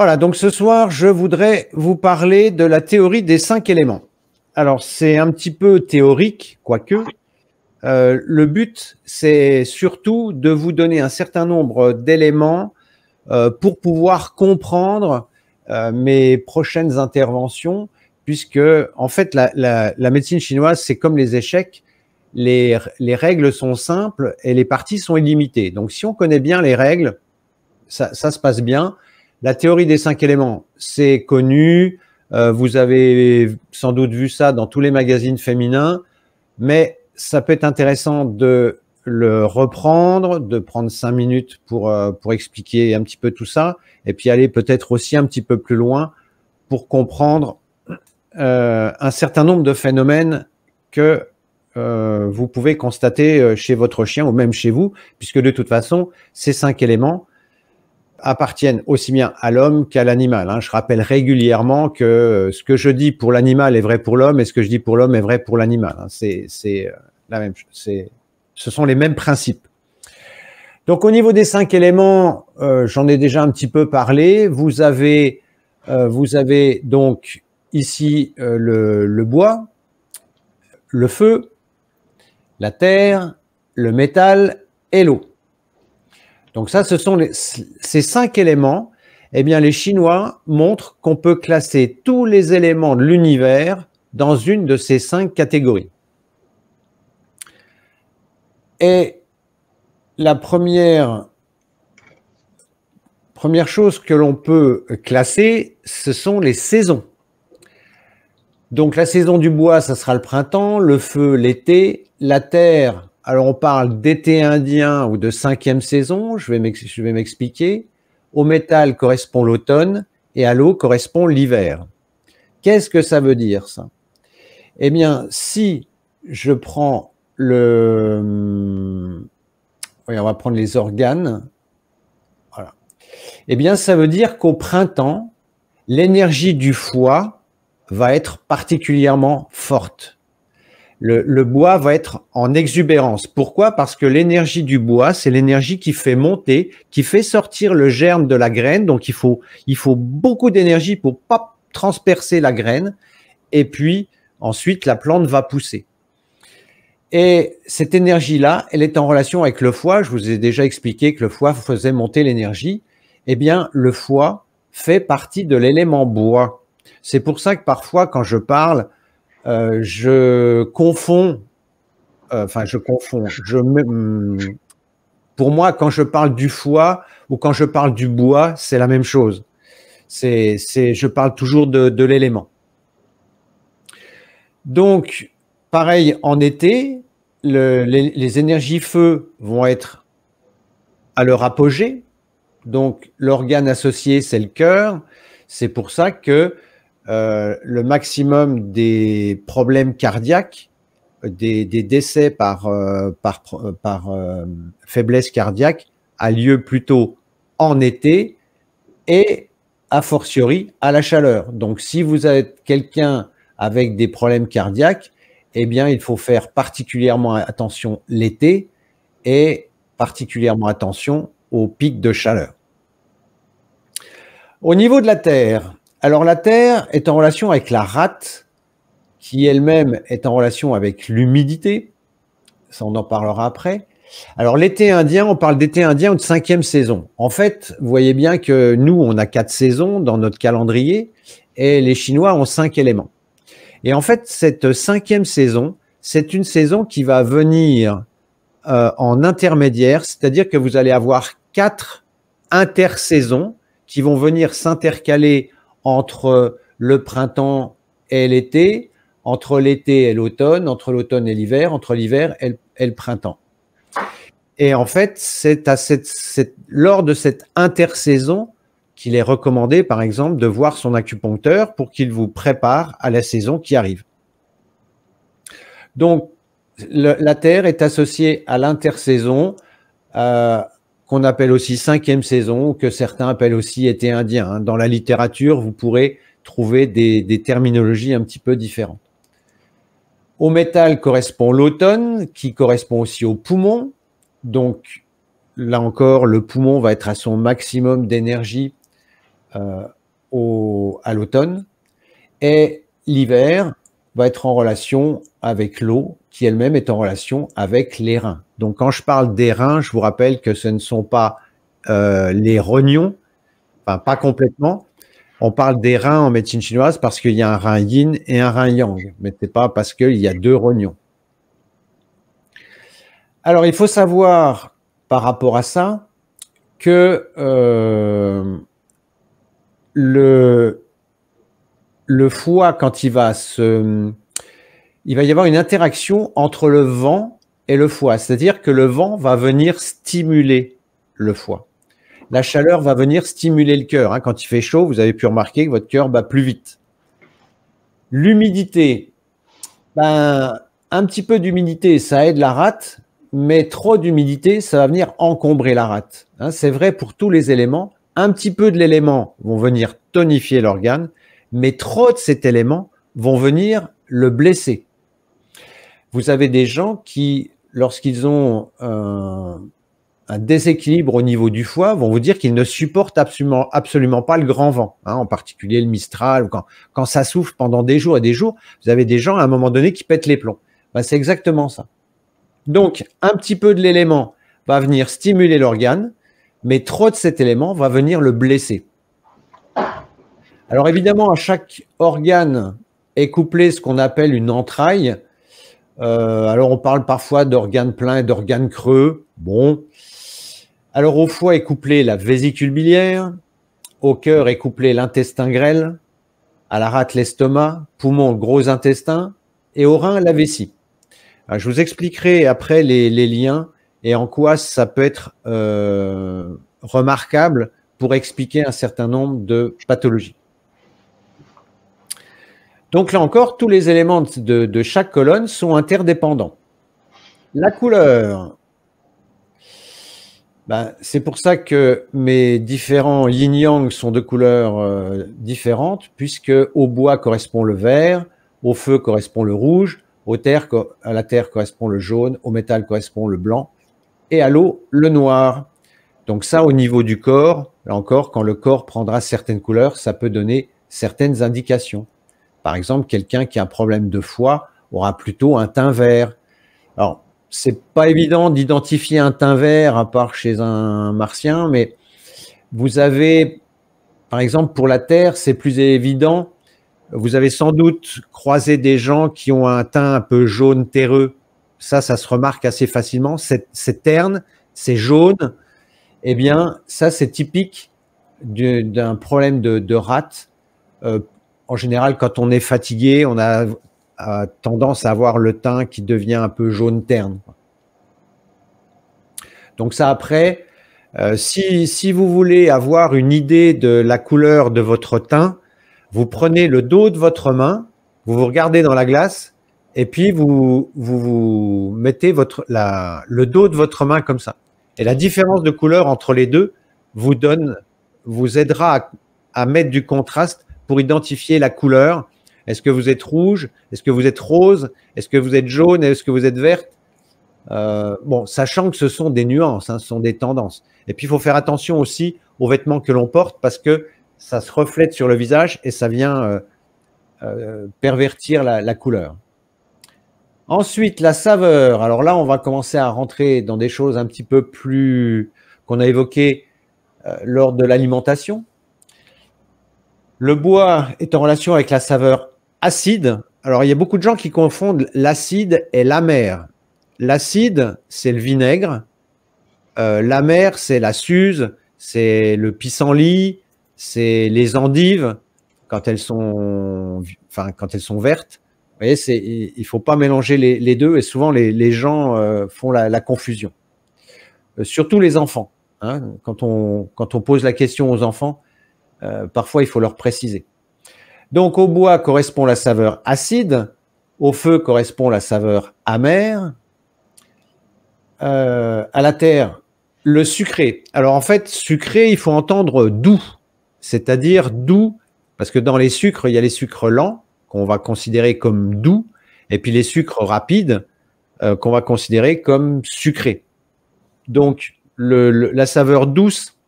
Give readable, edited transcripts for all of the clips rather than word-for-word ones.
Voilà, donc ce soir, je voudrais vous parler de la théorie des 5 éléments. Alors, c'est un petit peu théorique, quoique. Le but, c'est surtout de vous donner un certain nombre d'éléments pour pouvoir comprendre mes prochaines interventions, puisque, en fait, la médecine chinoise, c'est comme les échecs. Les règles sont simples et les parties sont illimitées. Donc, si on connaît bien les règles, ça se passe bien. La théorie des 5 éléments, c'est connu. Vous avez sans doute vu ça dans tous les magazines féminins, mais ça peut être intéressant de le reprendre, de prendre 5 minutes pour expliquer un petit peu tout ça, et puis aller peut-être aussi un petit peu plus loin pour comprendre un certain nombre de phénomènes que vous pouvez constater chez votre chien ou même chez vous, puisque de toute façon, ces 5 éléments appartiennent aussi bien à l'homme qu'à l'animal. Je rappelle régulièrement que ce que je dis pour l'animal est vrai pour l'homme et ce que je dis pour l'homme est vrai pour l'animal. C'est la même chose. Ce sont les mêmes principes. Donc au niveau des 5 éléments, j'en ai déjà un petit peu parlé. Vous avez donc ici le bois, le feu, la terre, le métal et l'eau. Donc ça, ce sont ces 5 éléments. Eh bien, les Chinois montrent qu'on peut classer tous les éléments de l'univers dans une de ces 5 catégories. Et la première chose que l'on peut classer, ce sont les saisons. Donc la saison du bois, ça sera le printemps, le feu, l'été, la terre. Alors, on parle d'été indien ou de 5e saison, je vais m'expliquer. Au métal correspond l'automne et à l'eau correspond l'hiver. Qu'est-ce que ça veut dire, ça? Eh bien, si je prends on va prendre les organes. Voilà. Eh bien, ça veut dire qu'au printemps, l'énergie du foie va être particulièrement forte. Le bois va être en exubérance. Pourquoi? Parce que l'énergie du bois, c'est l'énergie qui fait monter, qui fait sortir le germe de la graine. Donc, il faut beaucoup d'énergie pour pas transpercer la graine. Et puis, ensuite, la plante va pousser. Et cette énergie-là, elle est en relation avec le foie. Je vous ai déjà expliqué que le foie faisait monter l'énergie. Eh bien, le foie fait partie de l'élément bois. C'est pour ça que parfois, quand je parle, je confonds. Pour moi, quand je parle du foie ou quand je parle du bois, c'est la même chose. Je parle toujours de l'élément. Donc, pareil, en été, les énergies feu vont être à leur apogée. Donc, l'organe associé, c'est le cœur. C'est pour ça que le maximum des problèmes cardiaques, des décès par faiblesse cardiaque a lieu plutôt en été et a fortiori à la chaleur. Donc, si vous êtes quelqu'un avec des problèmes cardiaques, eh bien, il faut faire particulièrement attention l'été et particulièrement attention aux pics de chaleur. Au niveau de la Terre, alors la Terre est en relation avec la rate, qui elle-même est en relation avec l'humidité. Ça, on en parlera après. Alors, l'été indien, on parle d'été indien ou de 5e saison. En fait, vous voyez bien que nous, on a 4 saisons dans notre calendrier et les Chinois ont 5 éléments. Et en fait, cette 5e saison, c'est une saison qui va venir en intermédiaire, c'est-à-dire que vous allez avoir 4 intersaisons qui vont venir s'intercaler entre le printemps et l'été, entre l'été et l'automne, entre l'automne et l'hiver, entre l'hiver et le printemps. Et en fait, c'est lors de cette intersaison qu'il est recommandé, par exemple, de voir son acupuncteur pour qu'il vous prépare à la saison qui arrive. Donc, la Terre est associée à l'intersaison, qu'on appelle aussi 5e saison, ou que certains appellent aussi été indien. Dans la littérature, vous pourrez trouver des terminologies un petit peu différentes. Au métal correspond l'automne, qui correspond aussi au poumon. Donc, là encore, le poumon va être à son maximum d'énergie euh, à l'automne, et l'hiver va être en relation avec l'eau, qui elle-même est en relation avec les reins. Donc quand je parle des reins, je vous rappelle que ce ne sont pas les rognons, enfin pas complètement. On parle des reins en médecine chinoise parce qu'il y a un rein yin et un rein yang, mais ce n'est pas parce qu'il y a deux rognons. Alors il faut savoir par rapport à ça que le foie, quand il va y avoir une interaction entre le vent et le foie. C'est-à-dire que le vent va venir stimuler le foie. La chaleur va venir stimuler le cœur. Hein. Quand il fait chaud, vous avez pu remarquer que votre cœur bat plus vite. L'humidité, un petit peu d'humidité, ça aide la rate, mais trop d'humidité, ça va venir encombrer la rate. Hein. C'est vrai pour tous les éléments. Un petit peu de l'élément vont venir tonifier l'organe, mais trop de cet élément vont venir le blesser. Vous avez des gens qui, lorsqu'ils ont un déséquilibre au niveau du foie, vont vous dire qu'ils ne supportent absolument pas le grand vent, hein, en particulier le Mistral. Quand ça souffle pendant des jours et des jours, vous avez des gens à un moment donné qui pètent les plombs. C'est exactement ça. Donc, un petit peu de l'élément va venir stimuler l'organe, mais trop de cet élément va venir le blesser. Alors évidemment, à chaque organe est couplé ce qu'on appelle une entraille. Alors on parle parfois d'organes pleins et d'organes creux. Bon. Alors au foie est couplé la vésicule biliaire, au cœur est couplé l'intestin grêle, à la rate l'estomac, poumon le gros intestin et au rein la vessie. Alors, je vous expliquerai après les liens et en quoi ça peut être remarquable pour expliquer un certain nombre de pathologies. Donc là encore, tous les éléments de chaque colonne sont interdépendants. La couleur, c'est pour ça que mes différents yin-yang sont de couleurs différentes, puisque au bois correspond le vert, au feu correspond le rouge, à la terre correspond le jaune, au métal correspond le blanc, et à l'eau, le noir. Donc ça, au niveau du corps, là encore, quand le corps prendra certaines couleurs, ça peut donner certaines indications. Par exemple, quelqu'un qui a un problème de foie aura plutôt un teint vert. Alors, c'est pas évident d'identifier un teint vert à part chez un martien, mais vous avez, par exemple, pour la terre, c'est plus évident. Vous avez sans doute croisé des gens qui ont un teint un peu jaune terreux. Ça se remarque assez facilement. C'est terne, c'est jaune. Eh bien, ça, c'est typique d'un problème de rate. En général, quand on est fatigué, on a tendance à avoir le teint qui devient un peu jaune terne. Donc ça, après, si vous voulez avoir une idée de la couleur de votre teint, vous prenez le dos de votre main, vous vous regardez dans la glace, et puis vous mettez le dos de votre main comme ça. Et la différence de couleur entre les deux vous aidera à mettre du contraste pour identifier la couleur. Est-ce que vous êtes rouge? Est-ce que vous êtes rose? Est-ce que vous êtes jaune? Est-ce que vous êtes verte? Bon, sachant que ce sont des nuances, hein, ce sont des tendances. Et puis, il faut faire attention aussi aux vêtements que l'on porte parce que ça se reflète sur le visage et ça vient pervertir la couleur. Ensuite, la saveur. Alors là, on va commencer à rentrer dans des choses un petit peu plus qu'on a évoquées lors de l'alimentation. Le bois est en relation avec la saveur acide. Alors, il y a beaucoup de gens qui confondent l'acide et l'amer. L'acide, c'est le vinaigre. L'amer, c'est la suze, c'est le pissenlit, c'est les endives quand elles sont vertes. Vous voyez, il ne faut pas mélanger les deux et souvent les gens font la confusion. Surtout les enfants. Hein, quand on pose la question aux enfants, parfois il faut leur préciser. Donc au bois correspond la saveur acide, au feu correspond la saveur amère, à la terre le sucré. Alors en fait, sucré, il faut entendre doux, c'est-à-dire doux, parce que dans les sucres, il y a les sucres lents qu'on va considérer comme doux, et puis les sucres rapides qu'on va considérer comme sucrés. Donc la saveur douce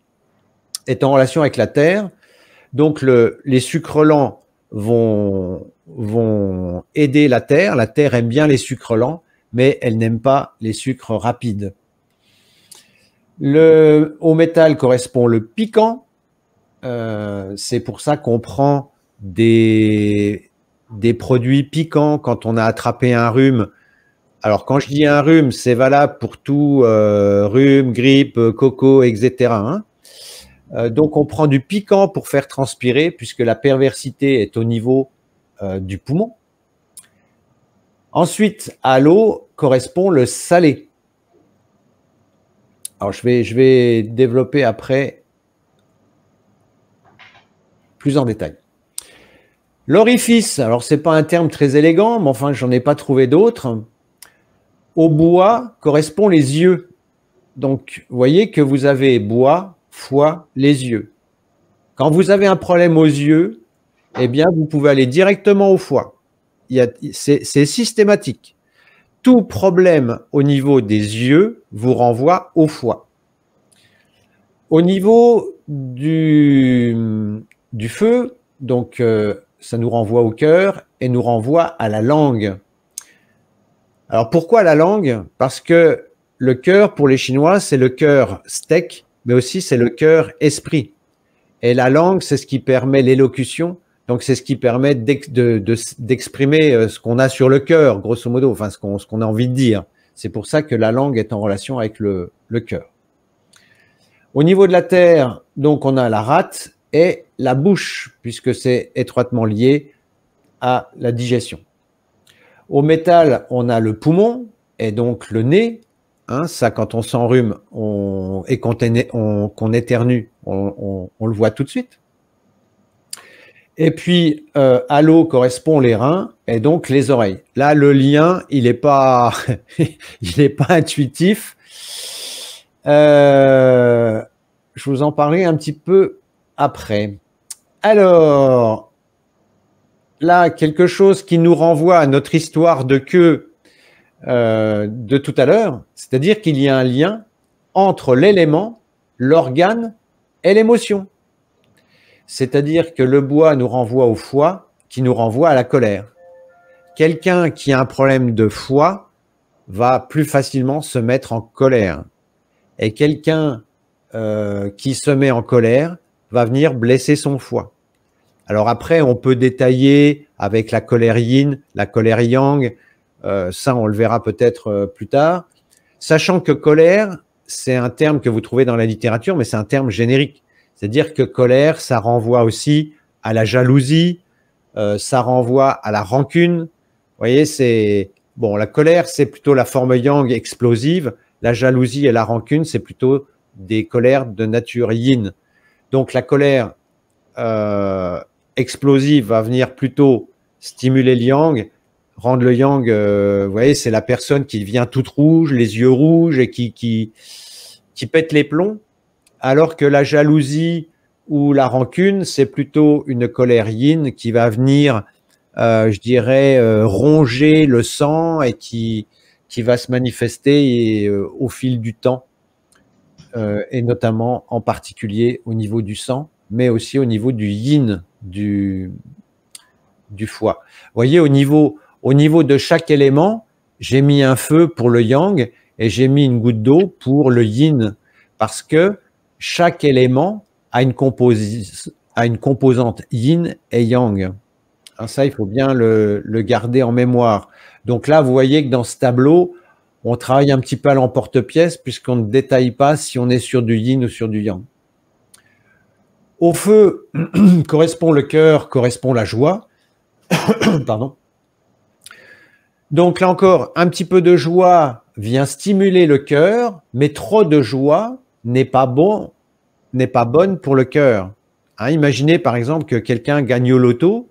est en relation avec la terre. Donc, les sucres lents vont aider la terre. La terre aime bien les sucres lents, mais elle n'aime pas les sucres rapides. Au métal correspond le piquant. C'est pour ça qu'on prend des produits piquants quand on a attrapé un rhume. Alors, quand je dis un rhume, c'est valable pour tout rhume, grippe, coco, etc. Hein. Donc, on prend du piquant pour faire transpirer, puisque la perversité est au niveau du poumon. Ensuite, à l'eau correspond le salé. Alors, je vais développer après plus en détail. L'orifice, alors c'est pas un terme très élégant, mais enfin, j'en ai pas trouvé d'autres. Au bois correspond les yeux. Donc, vous voyez que vous avez bois, foie, les yeux. Quand vous avez un problème aux yeux, eh bien, vous pouvez aller directement au foie. C'est systématique. Tout problème au niveau des yeux vous renvoie au foie. Au niveau du feu, donc ça nous renvoie au cœur et nous renvoie à la langue. Alors pourquoi la langue? Parce que le cœur, pour les Chinois, c'est le cœur steak, mais aussi c'est le cœur esprit. Et la langue, c'est ce qui permet l'élocution. Donc, c'est ce qui permet d'exprimer ce qu'on a sur le cœur, grosso modo, enfin, ce qu'on a envie de dire. C'est pour ça que la langue est en relation avec le cœur. Au niveau de la terre, donc, on a la rate et la bouche, puisque c'est étroitement lié à la digestion. Au métal, on a le poumon et donc le nez. Hein, ça, quand on s'enrhume et qu'on éternue, on le voit tout de suite. Et puis, à l'eau correspond les reins et donc les oreilles. Là, le lien, il n'est pas, il est pas intuitif. Je vous en parlerai un petit peu après. Alors, là, quelque chose qui nous renvoie à notre histoire de queue de tout à l'heure, c'est-à-dire qu'il y a un lien entre l'élément, l'organe et l'émotion. C'est-à-dire que le bois nous renvoie au foie, qui nous renvoie à la colère. Quelqu'un qui a un problème de foie va plus facilement se mettre en colère. Et quelqu'un qui se met en colère va venir blesser son foie. Alors après, on peut détailler avec la colère yin, la colère yang, ça on le verra peut-être plus tard. Sachant que colère, c'est un terme que vous trouvez dans la littérature, mais c'est un terme générique. C'est-à-dire que colère, ça renvoie aussi à la jalousie, ça renvoie à la rancune. Vous voyez, c'est bon. La colère, c'est plutôt la forme yang explosive. La jalousie et la rancune, c'est plutôt des colères de nature yin. Donc la colère explosive va venir plutôt stimuler le yang, rendre le yang. Vous voyez, c'est la personne qui devient toute rouge, les yeux rouges et qui pète les plombs. Alors que la jalousie ou la rancune, c'est plutôt une colère yin qui va venir, je dirais, ronger le sang et qui va se manifester au fil du temps, et notamment en particulier au niveau du sang, mais aussi au niveau du yin du foie. Vous voyez, au niveau de chaque élément, j'ai mis un feu pour le yang et j'ai mis une goutte d'eau pour le yin, parce que chaque élément a une composante yin et yang. Alors ça, il faut bien le garder en mémoire. Donc là, vous voyez que dans ce tableau, on travaille un petit peu à l'emporte-pièce puisqu'on ne détaille pas si on est sur du yin ou sur du yang. Au feu correspond le cœur, correspond la joie. Pardon. Donc là encore, un petit peu de joie vient stimuler le cœur, mais trop de joie n'est pas bonne pour le cœur. Hein, imaginez par exemple que quelqu'un gagne au loto,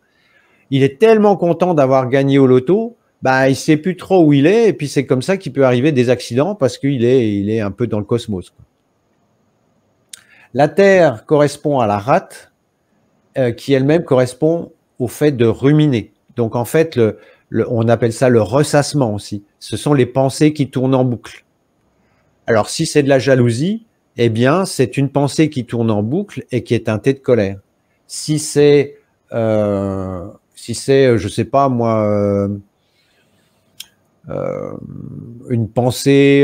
il est tellement content d'avoir gagné au loto, bah il sait plus trop où il est, et puis c'est comme ça qu'il peut arriver des accidents parce qu'il est un peu dans le cosmos. La terre correspond à la rate, qui elle-même correspond au fait de ruminer. Donc en fait, on appelle ça le ressassement aussi. Ce sont les pensées qui tournent en boucle. Alors si c'est de la jalousie, eh bien c'est une pensée qui tourne en boucle et qui est teintée de colère. je sais pas moi, une pensée,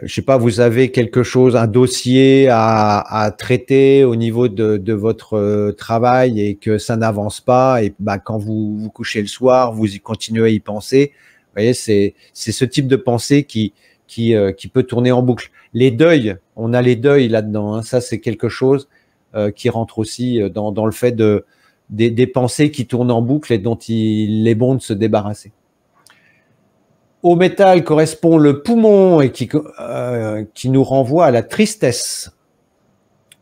je sais pas, vous avez quelque chose, un dossier à traiter au niveau de votre travail et que ça n'avance pas, et bah, quand vous vous couchez le soir, vous y continuez à y penser. Vous voyez, c'est ce type de pensée qui peut tourner en boucle. Les deuils, on a les deuils là-dedans, hein, ça c'est quelque chose qui rentre aussi dans le fait des pensées qui tournent en boucle et dont il est bon de se débarrasser. Au métal correspond le poumon et qui nous renvoie à la tristesse.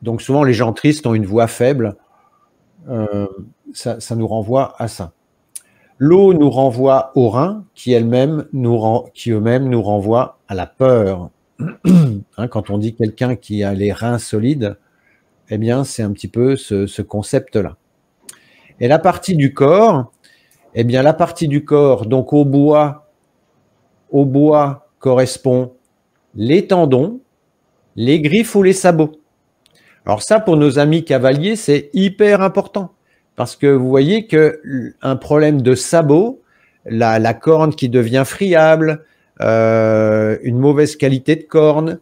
Donc souvent les gens tristes ont une voix faible, ça nous renvoie à ça. L'eau nous renvoie aux reins qui eux-mêmes nous renvoient à la peur. Hein, quand on dit quelqu'un qui a les reins solides, eh bien c'est un petit peu ce concept-là. Et la partie du corps, eh bien la partie du corps, donc au bois correspond les tendons, les griffes ou les sabots. Alors ça, pour nos amis cavaliers, c'est hyper important parce que vous voyez qu'un problème de sabot, la corne qui devient friable, une mauvaise qualité de corne,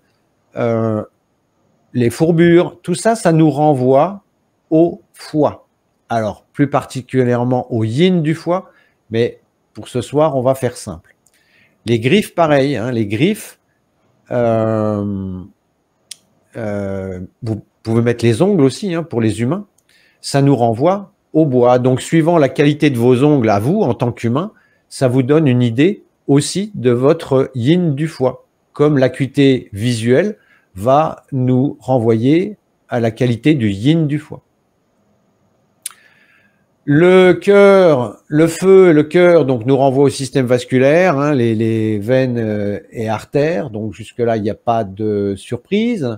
les fourbures, tout ça, ça nous renvoie au foie. Alors, plus particulièrement au yin du foie, mais pour ce soir, on va faire simple. Les griffes, pareil, hein, les griffes, vous pouvez mettre les ongles aussi, hein, pour les humains, ça nous renvoie au bois. Donc, suivant la qualité de vos ongles à vous, en tant qu'humain, ça vous donne une idée aussi de votre yin du foie, comme l'acuité visuelle va nous renvoyer à la qualité du yin du foie. Le cœur, le feu, le cœur, donc nous renvoie au système vasculaire, hein, les veines et artères. Donc jusque-là, il n'y a pas de surprise.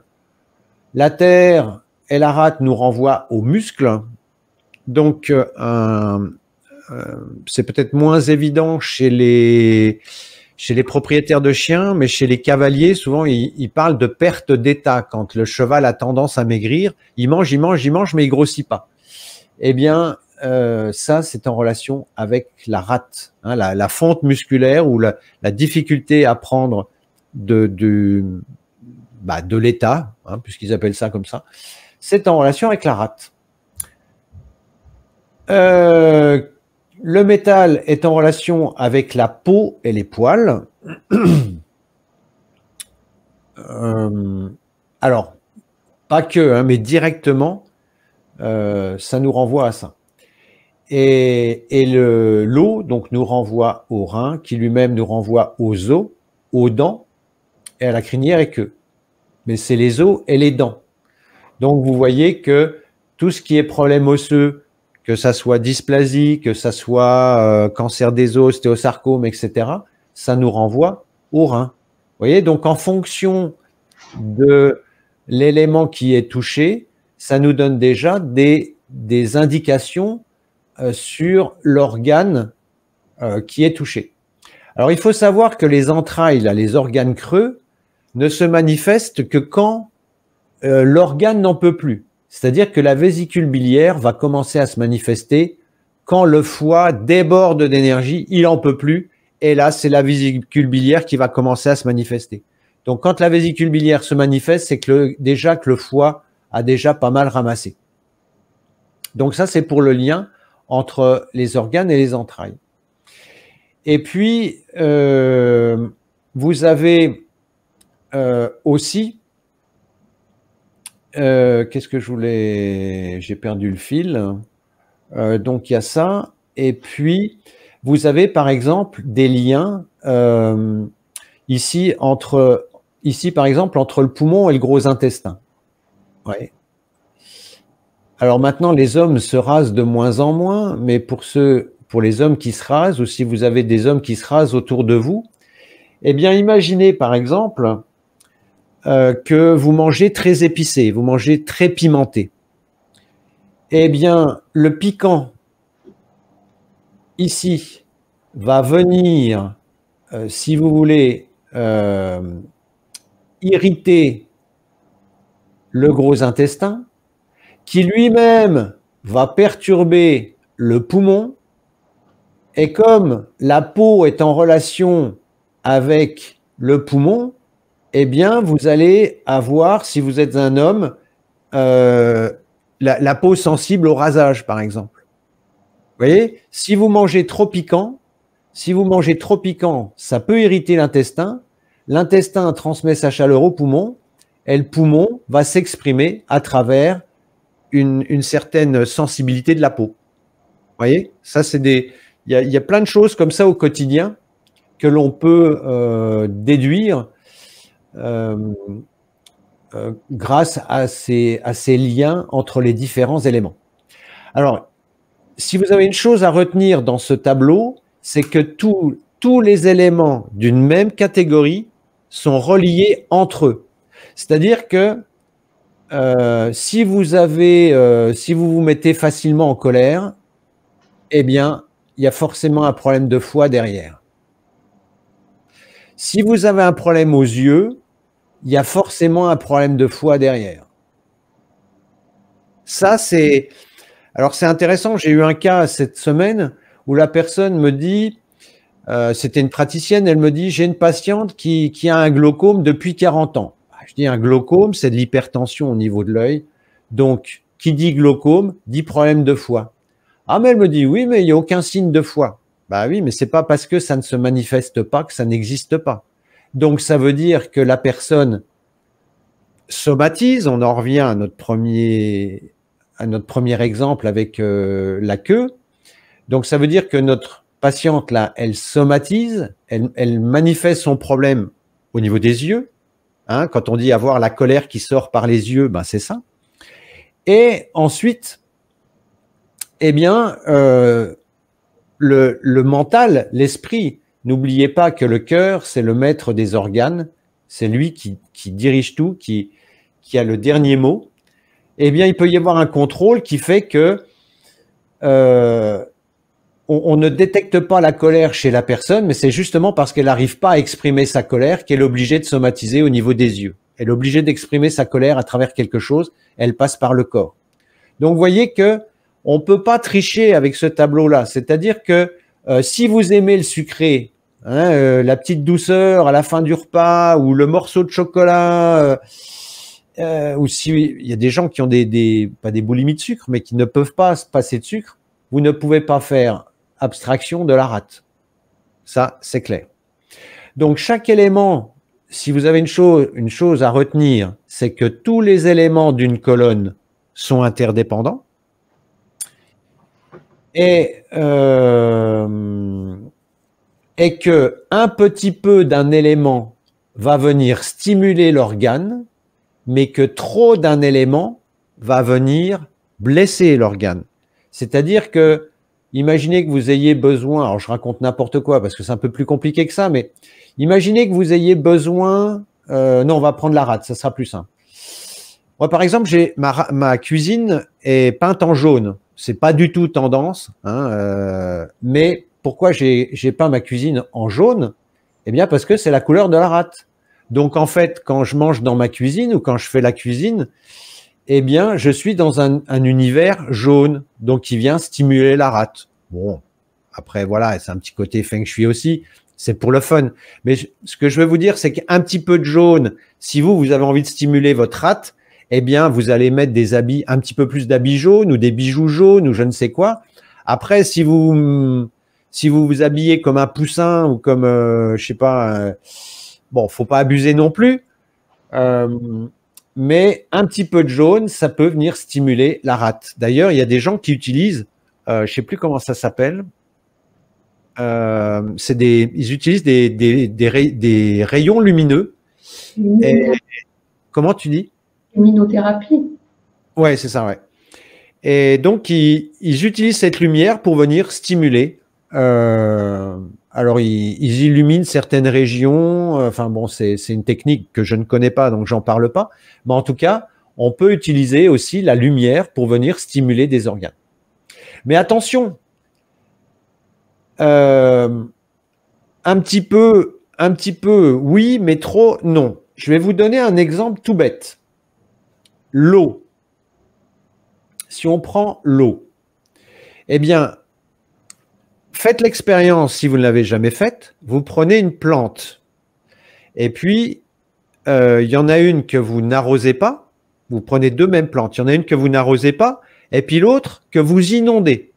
La terre et la rate nous renvoient aux muscles. Donc c'est peut-être moins évident chez les propriétaires de chiens, mais chez les cavaliers, souvent ils parlent de perte d'état. Quand le cheval a tendance à maigrir, il mange, mais il grossit pas. Eh bien, ça, c'est en relation avec la rate, hein, la fonte musculaire ou la difficulté à prendre de l'état, hein, puisqu'ils appellent ça comme ça. C'est en relation avec la rate. Le métal est en relation avec la peau et les poils. Alors, pas que, hein, mais directement, ça nous renvoie à ça. Et l'eau, donc, nous renvoie au rein, qui lui-même nous renvoie aux os, aux dents, et à la crinière et queue. Mais c'est les os et les dents. Donc, vous voyez que tout ce qui est problème osseux, que ça soit dysplasie, que ça soit cancer des os, ostéosarcome, etc., ça nous renvoie au rein. Vous voyez, donc en fonction de l'élément qui est touché, ça nous donne déjà des indications sur l'organe qui est touché. Alors, il faut savoir que les entrailles, là, les organes creux, ne se manifestent que quand l'organe n'en peut plus. C'est-à-dire que la vésicule biliaire va commencer à se manifester quand le foie déborde d'énergie, il n'en peut plus, et là, c'est la vésicule biliaire qui va commencer à se manifester. Donc, quand la vésicule biliaire se manifeste, c'est que déjà que le foie a déjà pas mal ramassé. Donc ça, c'est pour le lien entre les organes et les entrailles. Et puis, vous avez aussi, qu'est-ce que je voulais, j'ai perdu le fil. Donc il y a ça. Et puis, vous avez par exemple des liens ici, par exemple, entre le poumon et le gros intestin. Ouais. Alors maintenant, les hommes se rasent de moins en moins, mais pour les hommes qui se rasent, ou si vous avez des hommes qui se rasent autour de vous, eh bien, imaginez par exemple que vous mangez très épicé, vous mangez très pimenté. Eh bien, le piquant, ici, va venir, si vous voulez, irriter le gros intestin, qui lui-même va perturber le poumon. Et comme la peau est en relation avec le poumon, eh bien, vous allez avoir, si vous êtes un homme, la peau sensible au rasage, par exemple. Vous voyez, si vous mangez trop piquant, ça peut irriter l'intestin. L'intestin transmet sa chaleur au poumon et le poumon va s'exprimer à travers une certaine sensibilité de la peau. Vous voyez, ça c'est il y a plein de choses comme ça au quotidien que l'on peut déduire grâce à ces liens entre les différents éléments. Alors, si vous avez une chose à retenir dans ce tableau, c'est que tous les éléments d'une même catégorie sont reliés entre eux. C'est-à-dire que si vous vous mettez facilement en colère, eh bien, il y a forcément un problème de foie derrière. Si vous avez un problème aux yeux, il y a forcément un problème de foie derrière. Ça, c'est... Alors, c'est intéressant. J'ai eu un cas cette semaine où la personne me dit, c'était une praticienne, elle me dit, j'ai une patiente qui a un glaucome depuis 40 ans. Je dis, un glaucome, c'est de l'hypertension au niveau de l'œil. Donc, qui dit glaucome, dit problème de foie. Ah, mais elle me dit, oui, mais il n'y a aucun signe de foie. Bah oui, mais c'est pas parce que ça ne se manifeste pas que ça n'existe pas. Donc, ça veut dire que la personne somatise. On en revient à notre premier exemple avec la queue. Donc, ça veut dire que notre patiente, là, elle somatise, elle manifeste son problème au niveau des yeux. Hein, quand on dit avoir la colère qui sort par les yeux, ben c'est ça. Et ensuite, eh bien, le mental, l'esprit, n'oubliez pas que le cœur, c'est le maître des organes, c'est lui qui dirige tout, qui a le dernier mot. Eh bien, il peut y avoir un contrôle qui fait que on ne détecte pas la colère chez la personne, mais c'est justement parce qu'elle n'arrive pas à exprimer sa colère qu'elle est obligée de somatiser au niveau des yeux. Elle est obligée d'exprimer sa colère à travers quelque chose, elle passe par le corps. Donc, vous voyez que on peut pas tricher avec ce tableau-là. C'est-à-dire que si vous aimez le sucré, hein, la petite douceur à la fin du repas, ou le morceau de chocolat, ou si il y a des gens qui ont pas des boulimies de sucre, mais qui ne peuvent pas se passer de sucre, vous ne pouvez pas faire abstraction de la rate. Ça, c'est clair. Donc, chaque élément, si vous avez une chose à retenir, c'est que tous les éléments d'une colonne sont interdépendants et que un petit peu d'un élément va venir stimuler l'organe, mais que trop d'un élément va venir blesser l'organe. C'est-à-dire que, imaginez que vous ayez besoin, alors je raconte n'importe quoi parce que c'est un peu plus compliqué que ça, mais imaginez que vous ayez besoin, non, on va prendre la rate, ça sera plus simple. Moi, par exemple, ma cuisine est peinte en jaune. C'est pas du tout tendance, hein, mais pourquoi j'ai peint ma cuisine en jaune? Eh bien, parce que c'est la couleur de la rate. Donc, en fait, quand je mange dans ma cuisine ou quand je fais la cuisine, eh bien, je suis dans un univers jaune, donc qui vient stimuler la rate. Bon, après, voilà, c'est un petit côté feng shui aussi, c'est pour le fun. Mais ce que je veux vous dire, c'est qu'un petit peu de jaune, si vous avez envie de stimuler votre rate, eh bien, vous allez mettre des habits, un petit peu plus d'habits jaunes ou des bijoux jaunes ou je ne sais quoi. Après, si vous vous habillez comme un poussin ou comme, je sais pas, bon, faut pas abuser non plus. Mais un petit peu de jaune, ça peut venir stimuler la rate. D'ailleurs, il y a des gens qui utilisent, je sais plus comment ça s'appelle, ils utilisent des rayons lumineux. Et, comment tu dis? Luminothérapie. Ouais, c'est ça, ouais. Et donc, ils utilisent cette lumière pour venir stimuler. Alors, ils illuminent certaines régions. Enfin, bon, c'est une technique que je ne connais pas, donc j'en parle pas. Mais en tout cas, on peut utiliser aussi la lumière pour venir stimuler des organes. Mais attention, un petit peu, oui, mais trop, non. Je vais vous donner un exemple tout bête. L'eau. si on prend l'eau, eh bien, faites l'expérience, si vous ne l'avez jamais faite, vous prenez une plante. Et puis, il y en a une que vous n'arrosez pas. Vous prenez deux mêmes plantes. Il y en a une que vous n'arrosez pas, et puis l'autre que vous inondez.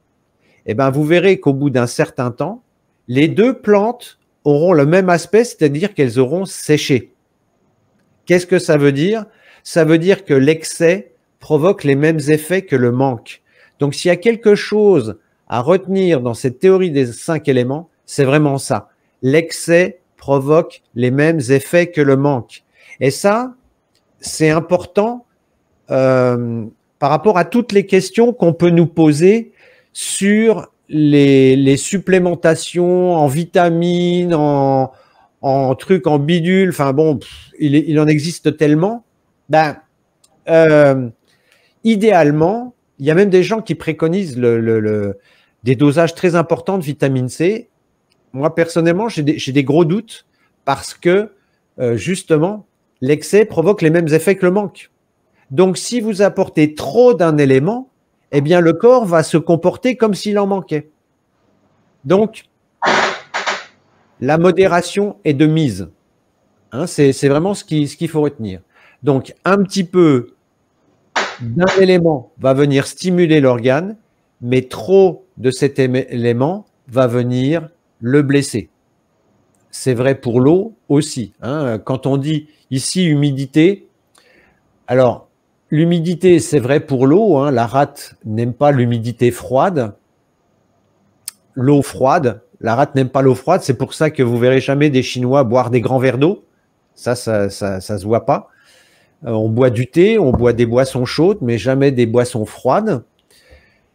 Eh bien, vous verrez qu'au bout d'un certain temps, les deux plantes auront le même aspect, c'est-à-dire qu'elles auront séché. Qu'est-ce que ça veut dire? Ça veut dire que l'excès provoque les mêmes effets que le manque. Donc, s'il y a quelque chose à retenir dans cette théorie des 5 éléments, c'est vraiment ça. L'excès provoque les mêmes effets que le manque. Et ça, c'est important par rapport à toutes les questions qu'on peut nous poser sur les supplémentations en vitamines, en trucs, en bidules. Enfin bon, il en existe tellement. Ben, idéalement, il y a même des gens qui préconisent des dosages très importants de vitamine C. Moi, personnellement, j'ai des gros doutes parce que, justement, l'excès provoque les mêmes effets que le manque. Donc, si vous apportez trop d'un élément, eh bien, le corps va se comporter comme s'il en manquait. Donc, la modération est de mise. Hein, c'est vraiment ce qu'il faut retenir. Donc, un petit peu d'un élément va venir stimuler l'organe, mais trop de cet élément va venir le blesser. C'est vrai pour l'eau aussi. Hein. Quand on dit ici humidité, alors l'humidité, c'est vrai pour l'eau. Hein. La rate n'aime pas l'humidité froide. L'eau froide, la rate n'aime pas l'eau froide. C'est pour ça que vous verrez jamais des Chinois boire des grands verres d'eau. Ça se voit pas. On boit du thé, on boit des boissons chaudes, mais jamais des boissons froides.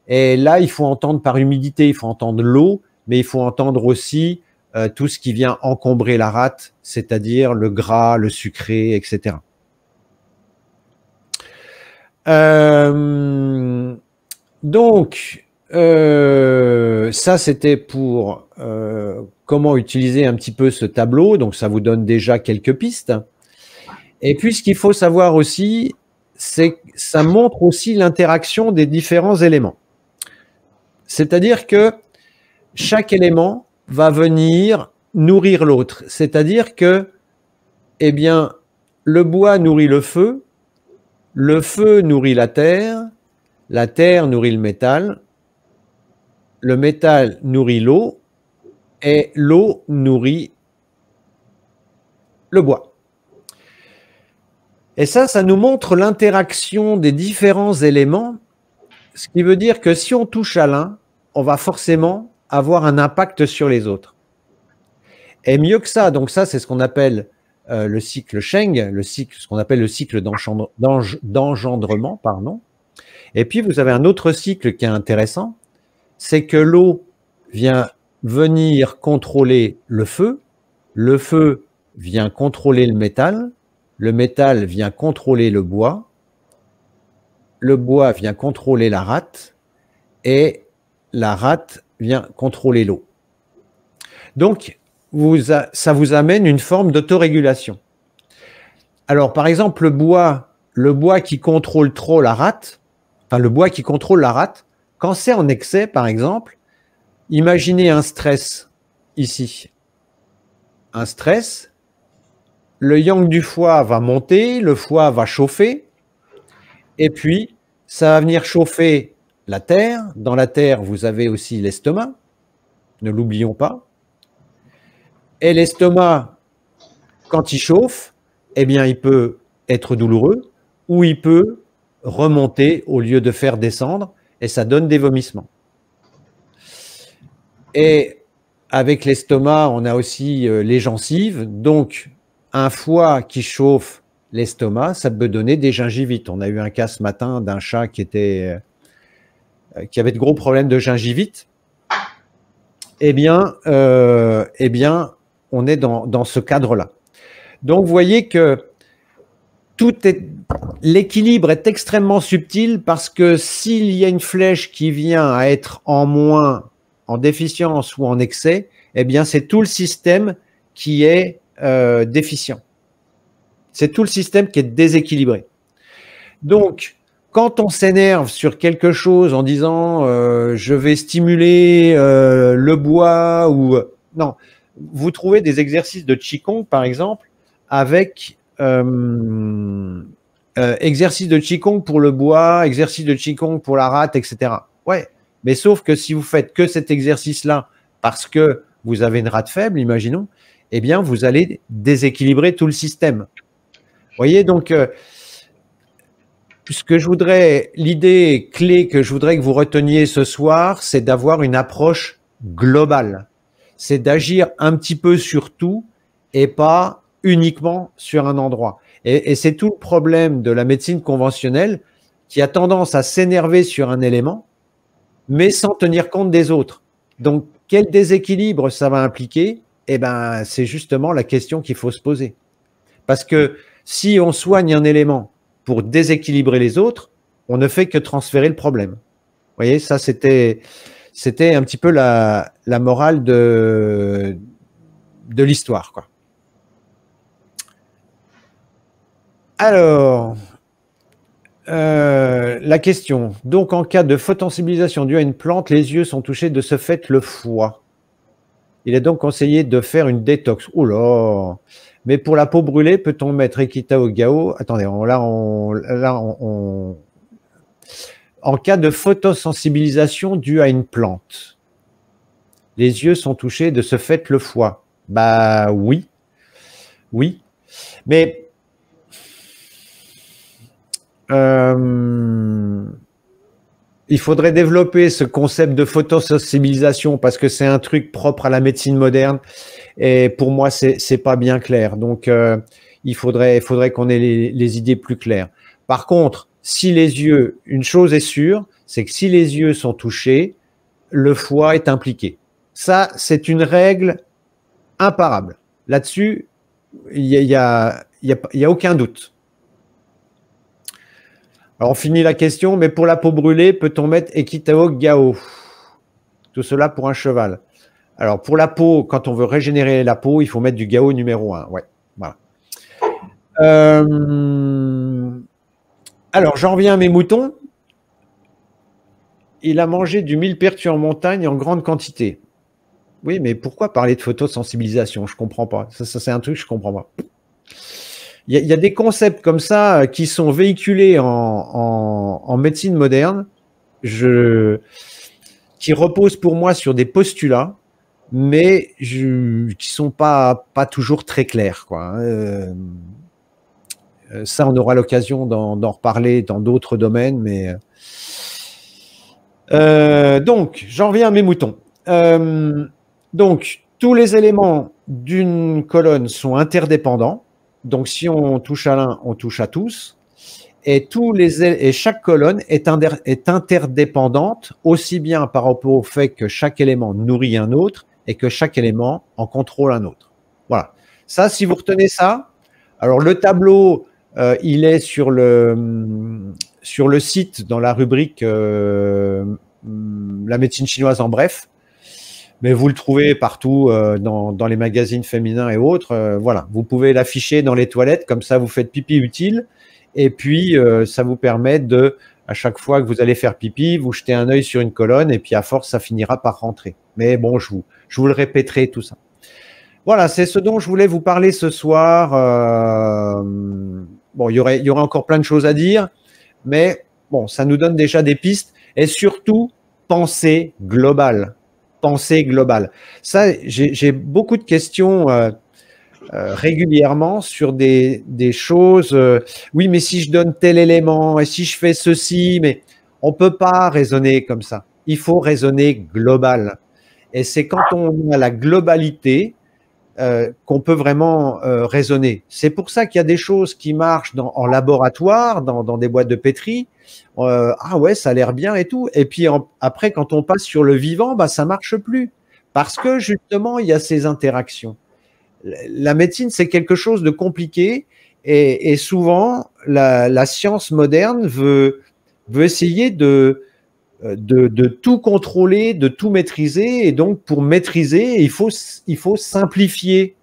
Et là, il faut entendre par humidité, il faut entendre l'eau, mais il faut entendre aussi tout ce qui vient encombrer la rate, c'est-à-dire le gras, le sucré, etc. Donc, ça, c'était pour comment utiliser un petit peu ce tableau. Donc, ça vous donne déjà quelques pistes. Et puis, ce qu'il faut savoir aussi, c'est que ça montre aussi l'interaction des différents éléments. C'est-à-dire que chaque élément va venir nourrir l'autre. C'est-à-dire que, eh bien, le bois nourrit le feu nourrit la terre nourrit le métal nourrit l'eau, et l'eau nourrit le bois. Et ça nous montre l'interaction des différents éléments, ce qui veut dire que si on touche à l'un, on va forcément avoir un impact sur les autres. Et mieux que ça, donc ça, c'est ce qu'on appelle le cycle Cheng, ce qu'on appelle le cycle d'engendrement, pardon. Et puis, vous avez un autre cycle qui est intéressant, c'est que l'eau vient venir contrôler le feu vient contrôler le métal vient contrôler le bois vient contrôler la rate, et la rate vient contrôler l'eau. Donc, ça vous amène une forme d'autorégulation. Alors, par exemple, le bois qui contrôle trop la rate, enfin le bois qui contrôle la rate, quand c'est en excès, par exemple, imaginez un stress ici. Un stress, le yang du foie va monter, le foie va chauffer, et puis ça va venir chauffer la terre. Dans la terre, vous avez aussi l'estomac, ne l'oublions pas. Et l'estomac, quand il chauffe, eh bien, il peut être douloureux ou il peut remonter au lieu de faire descendre, et ça donne des vomissements. Et avec l'estomac, on a aussi les gencives. Donc, un foie qui chauffe l'estomac, ça peut donner des gingivites. On a eu un cas ce matin d'un chat qui avait de gros problèmes de gingivite. Eh bien, on est dans ce cadre-là. Donc, vous voyez que l'équilibre est extrêmement subtil, parce que s'il y a une flèche qui vient à être en moins, en déficience ou en excès, eh bien, c'est tout le système qui est déficient. C'est tout le système qui est déséquilibré. Donc, quand on s'énerve sur quelque chose en disant je vais stimuler le bois ou non, vous trouvez des exercices de Qigong par exemple avec exercice de Qigong pour le bois, exercice de Qigong pour la rate, etc. Ouais, mais sauf que si vous faites que cet exercice-là parce que vous avez une rate faible, imaginons, eh bien vous allez déséquilibrer tout le système. Vous voyez donc l'idée clé que je voudrais que vous reteniez ce soir, c'est d'avoir une approche globale. C'est d'agir un petit peu sur tout et pas uniquement sur un endroit. Et c'est tout le problème de la médecine conventionnelle qui a tendance à s'énerver sur un élément, mais sans tenir compte des autres. Donc, quel déséquilibre ça va impliquer? Eh ben, c'est justement la question qu'il faut se poser. Parce que si on soigne un élément pour déséquilibrer les autres, on ne fait que transférer le problème. Vous voyez, ça c'était un petit peu la morale de l'histoire, quoi. Alors, la question. Donc, en cas de photosensibilisation due à une plante, les yeux sont touchés, de ce fait le foie. Il est donc conseillé de faire une détox. Oh là! Mais pour la peau brûlée, peut-on mettre Ekita Gao? Attendez, en cas de photosensibilisation due à une plante, les yeux sont touchés, de ce fait le foie. Bah oui, oui. Mais il faudrait développer ce concept de photosensibilisation parce que c'est un truc propre à la médecine moderne et pour moi c'est pas bien clair. Donc il faudrait qu'on ait les idées plus claires. Par contre, si les yeux, une chose est sûre, c'est que si les yeux sont touchés, le foie est impliqué. Ça, c'est une règle imparable. Là-dessus, il y a aucun doute. Alors, on finit la question, mais pour la peau brûlée, peut-on mettre Ekitao Gao? Tout cela pour un cheval. Alors, pour la peau, quand on veut régénérer la peau, il faut mettre du Gao numéro 1. Ouais, voilà. Alors, j'en reviens à mes moutons. Il a mangé du millepertuis en montagne en grande quantité. Oui, mais pourquoi parler de photosensibilisation? Je ne comprends pas. Ça c'est un truc que je ne comprends pas. Il y a des concepts comme ça qui sont véhiculés en médecine moderne, qui reposent pour moi sur des postulats, mais qui ne sont pas toujours très clairs, quoi. Ça, on aura l'occasion d'en reparler dans d'autres domaines, mais donc, j'en reviens à mes moutons. Donc, tous les éléments d'une colonne sont interdépendants. Donc, si on touche à l'un, on touche à tous. Et chaque colonne est interdépendante, aussi bien par rapport au fait que chaque élément nourrit un autre et que chaque élément en contrôle un autre. Voilà. Ça, si vous retenez ça, alors le tableau, il est sur le site dans la rubrique la médecine chinoise en bref. Mais vous le trouvez partout dans les magazines féminins et autres. Voilà, vous pouvez l'afficher dans les toilettes, comme ça vous faites pipi utile. Et puis, ça vous permet de, à chaque fois que vous allez faire pipi, vous jetez un œil sur une colonne et puis à force, ça finira par rentrer. Mais bon, je vous le répéterai tout ça. Voilà, c'est ce dont je voulais vous parler ce soir. Bon, il y aurait encore plein de choses à dire, mais bon, ça nous donne déjà des pistes. Et surtout, pensée globale. Pensée globale. Ça, j'ai beaucoup de questions régulièrement sur des choses. Oui, mais si je donne tel élément, et si je fais ceci, mais on ne peut pas raisonner comme ça. Il faut raisonner global. Et c'est quand on a la globalité qu'on peut vraiment raisonner. C'est pour ça qu'il y a des choses qui marchent en laboratoire, dans des boîtes de pétri. Ah ouais, ça a l'air bien et tout. Et puis après, quand on passe sur le vivant, bah, ça marche plus. Parce que justement, il y a ces interactions. La médecine, c'est quelque chose de compliqué et souvent, la science moderne veut essayer de tout contrôler, de tout maîtriser. Et donc, pour maîtriser, il faut simplifier.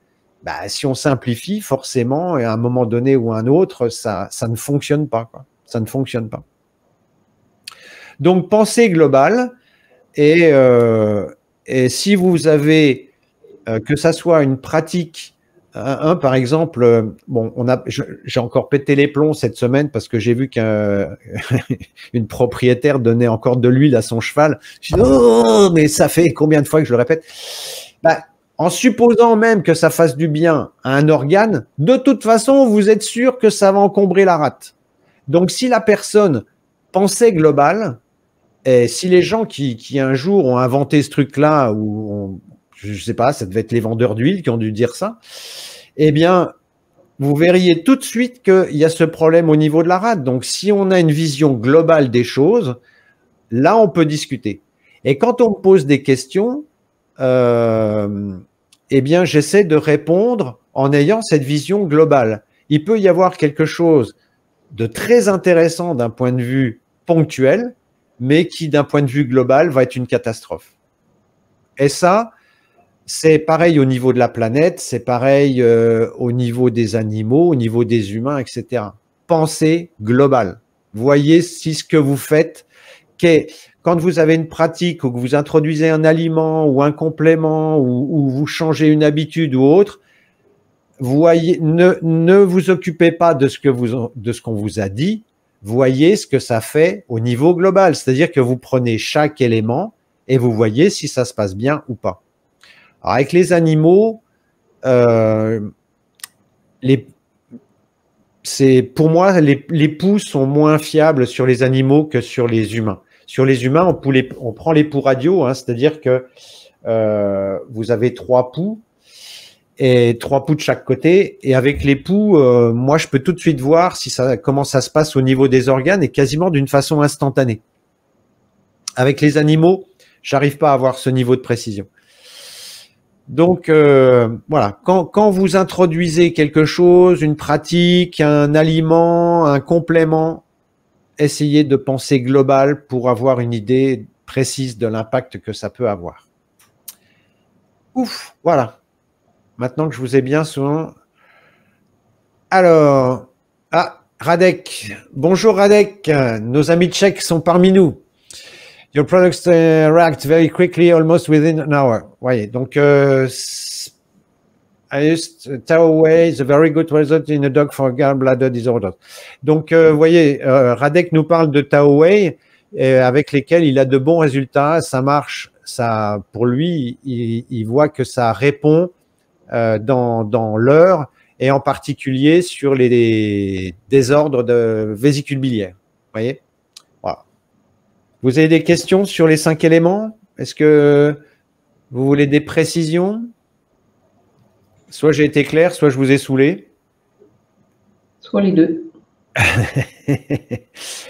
Bah, si on simplifie, forcément, à un moment donné ou à un autre, ça ne fonctionne pas, quoi. Ça ne fonctionne pas. Donc, pensée globale. Et si vous avez, que ça soit une pratique, par exemple, bon, j'ai encore pété les plombs cette semaine parce que j'ai vu qu'une propriétaire donnait encore de l'huile à son cheval. Je dis, oh, mais ça fait combien de fois que je le répète? Bah, en supposant même que ça fasse du bien à un organe, de toute façon, vous êtes sûr que ça va encombrer la rate. Donc, si la personne pensait global, et si les gens qui un jour ont inventé ce truc-là, ou je sais pas, ça devait être les vendeurs d'huile qui ont dû dire ça, eh bien, vous verriez tout de suite qu'il y a ce problème au niveau de la rate. Donc, si on a une vision globale des choses, là, on peut discuter. Et quand on me pose des questions, eh bien, j'essaie de répondre en ayant cette vision globale. Il peut y avoir quelque chose de très intéressant d'un point de vue ponctuel, mais qui, d'un point de vue global, va être une catastrophe. Et ça, c'est pareil au niveau de la planète, c'est pareil au niveau des animaux, au niveau des humains, etc. Pensée globale. Voyez si ce que vous faites, quand vous avez une pratique ou que vous introduisez un aliment ou un complément ou vous changez une habitude ou autre, voyez, ne vous occupez pas de ce qu'on vous a dit, voyez ce que ça fait au niveau global. C'est-à-dire que vous prenez chaque élément et vous voyez si ça se passe bien ou pas. Alors avec les animaux, pour moi, les poux sont moins fiables sur les animaux que sur les humains. Sur les humains, on prend les poux radio, hein, c'est-à-dire que vous avez 3 poux et 3 poux de chaque côté. Et avec les poux, moi, je peux tout de suite voir comment ça se passe au niveau des organes et quasiment d'une façon instantanée. Avec les animaux, j'arrive pas à avoir ce niveau de précision. Donc, voilà, quand vous introduisez quelque chose, une pratique, un aliment, un complément, essayez de penser global pour avoir une idée précise de l'impact que ça peut avoir. Ouf, voilà. Maintenant que je vous ai bien souvent. Alors, Radek. Bonjour Radek. Nos amis tchèques sont parmi nous. Your products react very quickly, almost within an hour. Voyez, donc I used Taway, is a very good result in a dog for gallbladder disorder. Donc, voyez, Radek nous parle de Taway, avec lesquels il a de bons résultats. Ça marche, ça, pour lui, il voit que ça répond dans l'heure et en particulier sur les désordres de vésicule biliaire. Voyez. Voilà. Vous avez des questions sur les 5 éléments? Est-ce que vous voulez des précisions? Soit j'ai été clair, soit je vous ai saoulé. Soit les deux.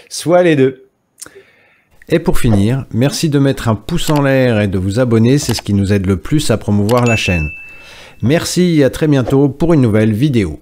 Soit les deux. Et pour finir, merci de mettre un pouce en l'air et de vous abonner, c'est ce qui nous aide le plus à promouvoir la chaîne. Merci et à très bientôt pour une nouvelle vidéo.